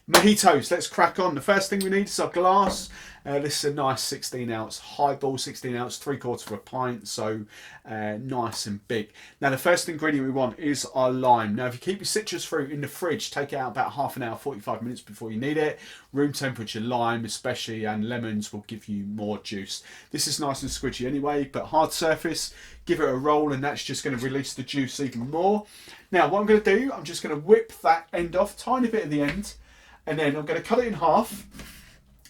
Mojitos, let's crack on. The first thing we need is our glass. This is a nice 16 ounce highball, 16 ounce, 3/4 of a pint, so nice and big. Now the first ingredient we want is our lime. Now if you keep your citrus fruit in the fridge, take it out about half an hour, 45 minutes before you need it. Room temperature lime especially and lemons will give you more juice. This is nice and squidgy anyway, but hard surface, give it a roll and that's just going to release the juice even more. Now what I'm going to do, I'm just going to whip that end off, tiny bit at the end, and then I'm going to cut it in half.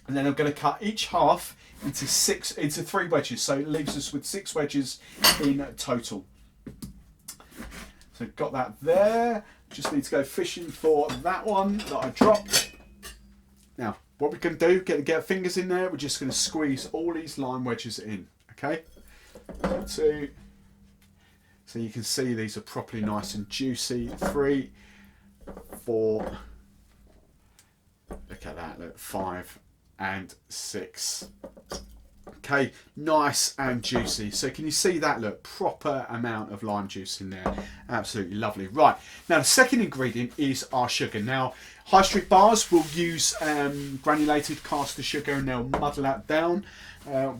And then I'm going to cut each half into 3 wedges. So it leaves us with 6 wedges in total. So got that there. Just need to go fishing for that one that I dropped. Now, what we can do, get our fingers in there. We're just going to squeeze all these lime wedges in. Okay. 2. So you can see these are properly nice and juicy. 3, 4. Look at that. Look, 5. And 6. Okay, nice and juicy. So can you see that? Look, proper amount of lime juice in there. Absolutely lovely. Right, now the second ingredient is our sugar. Now high street bars will use granulated caster sugar and they'll muddle that down.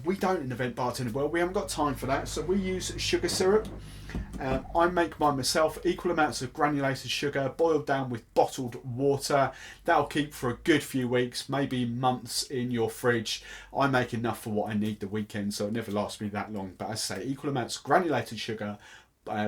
We don't in the event bartender world. We haven't got time for that, so we use sugar syrup. I make mine myself, equal amounts of granulated sugar boiled down with bottled water. That'll keep for a good few weeks, maybe months in your fridge. I make enough for what I need the weekend, so it never lasts me that long. But as I say, equal amounts of granulated sugar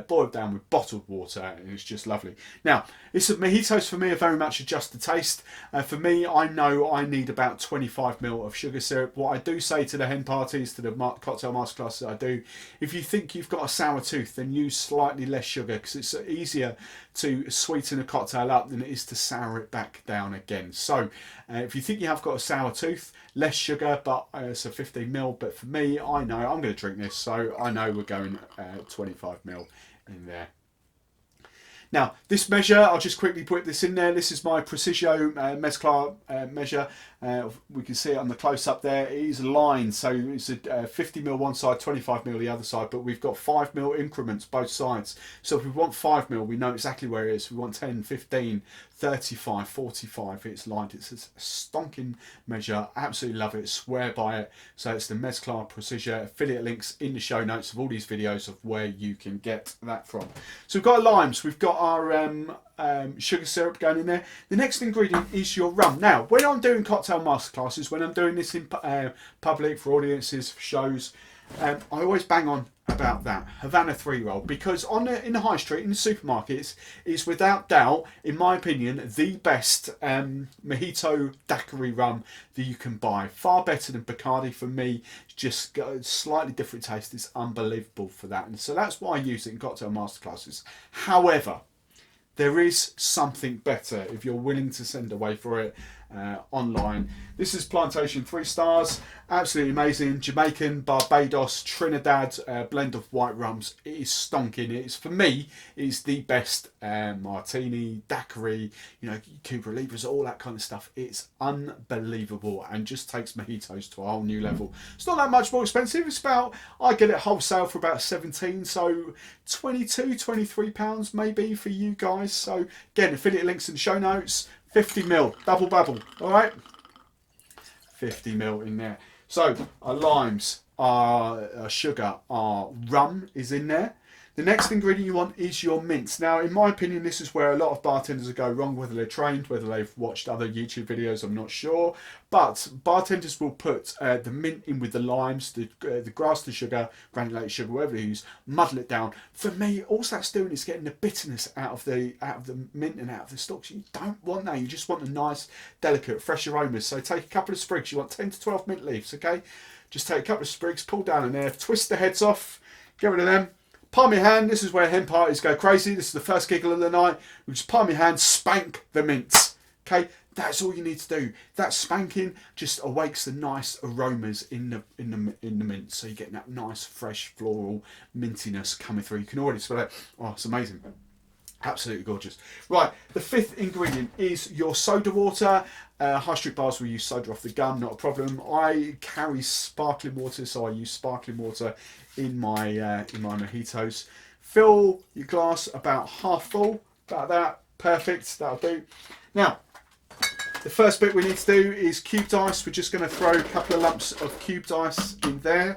boiled down with bottled water, and it's just lovely. Now, mojitos for me are very much adjust the taste. For me, I know I need about 25 ml of sugar syrup. What I do say to the hen parties, to the cocktail masterclasses I do, if you think you've got a sour tooth, then use slightly less sugar because it's easier to sweeten a cocktail up than it is to sour it back down again. So if you think you have got a sour tooth, less sugar, but so 15 ml. But for me, I know I'm going to drink this, so I know we're going 25 ml in there. Now this measure, I'll just quickly put this in there. This is my Precision Mezclar measure. We can see it on the close up there. It is lined, so it's a 50 ml one side, 25 ml the other side, but we've got 5 ml increments both sides. So if we want 5 ml, we know exactly where it is. We want 10, 15, 35, 45. It's lined. It's a stonking measure. Absolutely love it. Swear by it. So it's the Mezclar Precision. Affiliate links in the show notes of all these videos of where you can get that from. So we've got our limes. We've got our sugar syrup going in there. The next ingredient is your rum. Now, when I'm doing cocktail masterclasses, when I'm doing this in public for audiences, for shows, I always bang on about that Havana 3-roll, because in the high street, in the supermarkets, is without doubt, in my opinion, the best mojito daiquiri rum that you can buy. Far better than Bacardi for me. Just got a slightly different taste. It's unbelievable for that, and so that's why I use it in cocktail masterclasses. However, there is something better if you're willing to send away for it online. This is Plantation 3 stars, absolutely amazing. Jamaican, Barbados, Trinidad blend of white rums. It is stonking. It's, for me, it's the best martini, daiquiri, you know, Cuba Libras, all that kind of stuff. It's unbelievable and just takes mojitos to a whole new level. It's not that much more expensive. It's about, I get it wholesale for about 17, so 22, 23 pounds maybe for you guys. So again, affiliate links in the show notes. 50 ml, double bubble, all right? 50 ml in there. So our limes, our sugar, our rum is in there. The next ingredient you want is your mint. Now, in my opinion, this is where a lot of bartenders go wrong, whether they're trained, whether they've watched other YouTube videos, I'm not sure. But bartenders will put the mint in with the limes, the grass, the sugar, granulated sugar, whatever they use, muddle it down. For me, all that's doing is getting the bitterness out of the mint and out of the stalks. You don't want that. You just want the nice, delicate, fresh aromas. So take a couple of sprigs. You want 10 to 12 mint leaves, okay? Just take a couple of sprigs, pull down in there, twist the heads off, get rid of them. Palm your hand. This is where hen parties go crazy. This is the first giggle of the night. We just palm your hand, spank the mints. Okay, that's all you need to do. That spanking just awakes the nice aromas in the mint. So you're getting that nice, fresh, floral mintiness coming through. You can already smell it. Oh, it's amazing. Absolutely gorgeous. Right, the fifth ingredient is your soda water. High street bars will use soda off the gun, not a problem. I carry sparkling water, so I use sparkling water in my mojitos. Fill your glass about half full, about that. Perfect, that'll do. Now, The first bit we need to do is cubed ice. We're just going to throw a couple of lumps of cubed ice in there.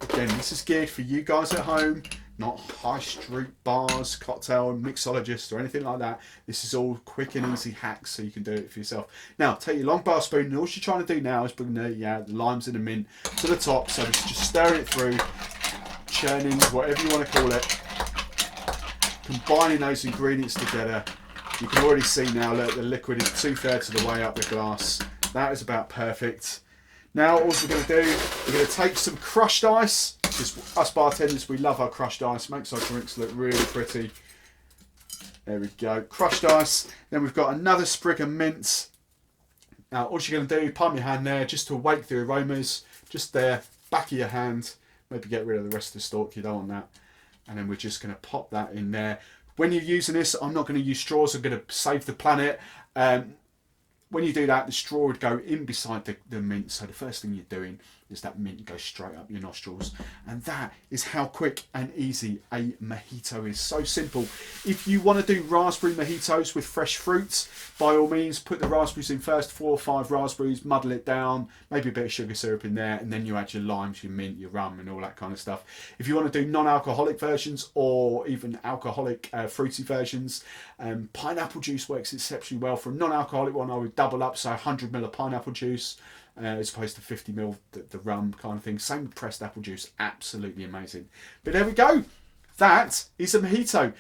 Again, this is geared for you guys at home, not high street bars, cocktail mixologists or anything like that. This is all quick and easy hacks so you can do it for yourself. Now, take your long bar spoon, and all you're trying to do now is bring the limes and the mint to the top. So just stir it through, churning, whatever you want to call it, combining those ingredients together. You can already see now, look, the liquid is 2/3 of the way up the glass. That is about perfect. Now all we're going to do, we're going to take some crushed ice. Because us bartenders, we love our crushed ice. Makes our drinks look really pretty. There we go, crushed ice. Then we've got another sprig of mint. Now all you're going to do, palm your hand there, just to wake the aromas. Just there, back of your hand. Maybe get rid of the rest of the stalk, you don't want that. And then we're just going to pop that in there. When you're using this, I'm not going to use straws. I'm going to save the planet. When you do that, the straw would go in beside the mint. So the first thing you're doing is that mint goes straight up your nostrils. And that is how quick and easy a mojito is. So simple. If you want to do raspberry mojitos with fresh fruits, by all means, put the raspberries in first, 4 or 5 raspberries, muddle it down, maybe a bit of sugar syrup in there, and then you add your limes, your mint, your rum, and all that kind of stuff. If you want to do non-alcoholic versions or even alcoholic fruity versions, pineapple juice works exceptionally well. For a non-alcoholic one, I would double up, so 100ml of pineapple juice as opposed to 50ml the rum kind of thing. Same with pressed apple juice, absolutely amazing. But there we go. That is a mojito.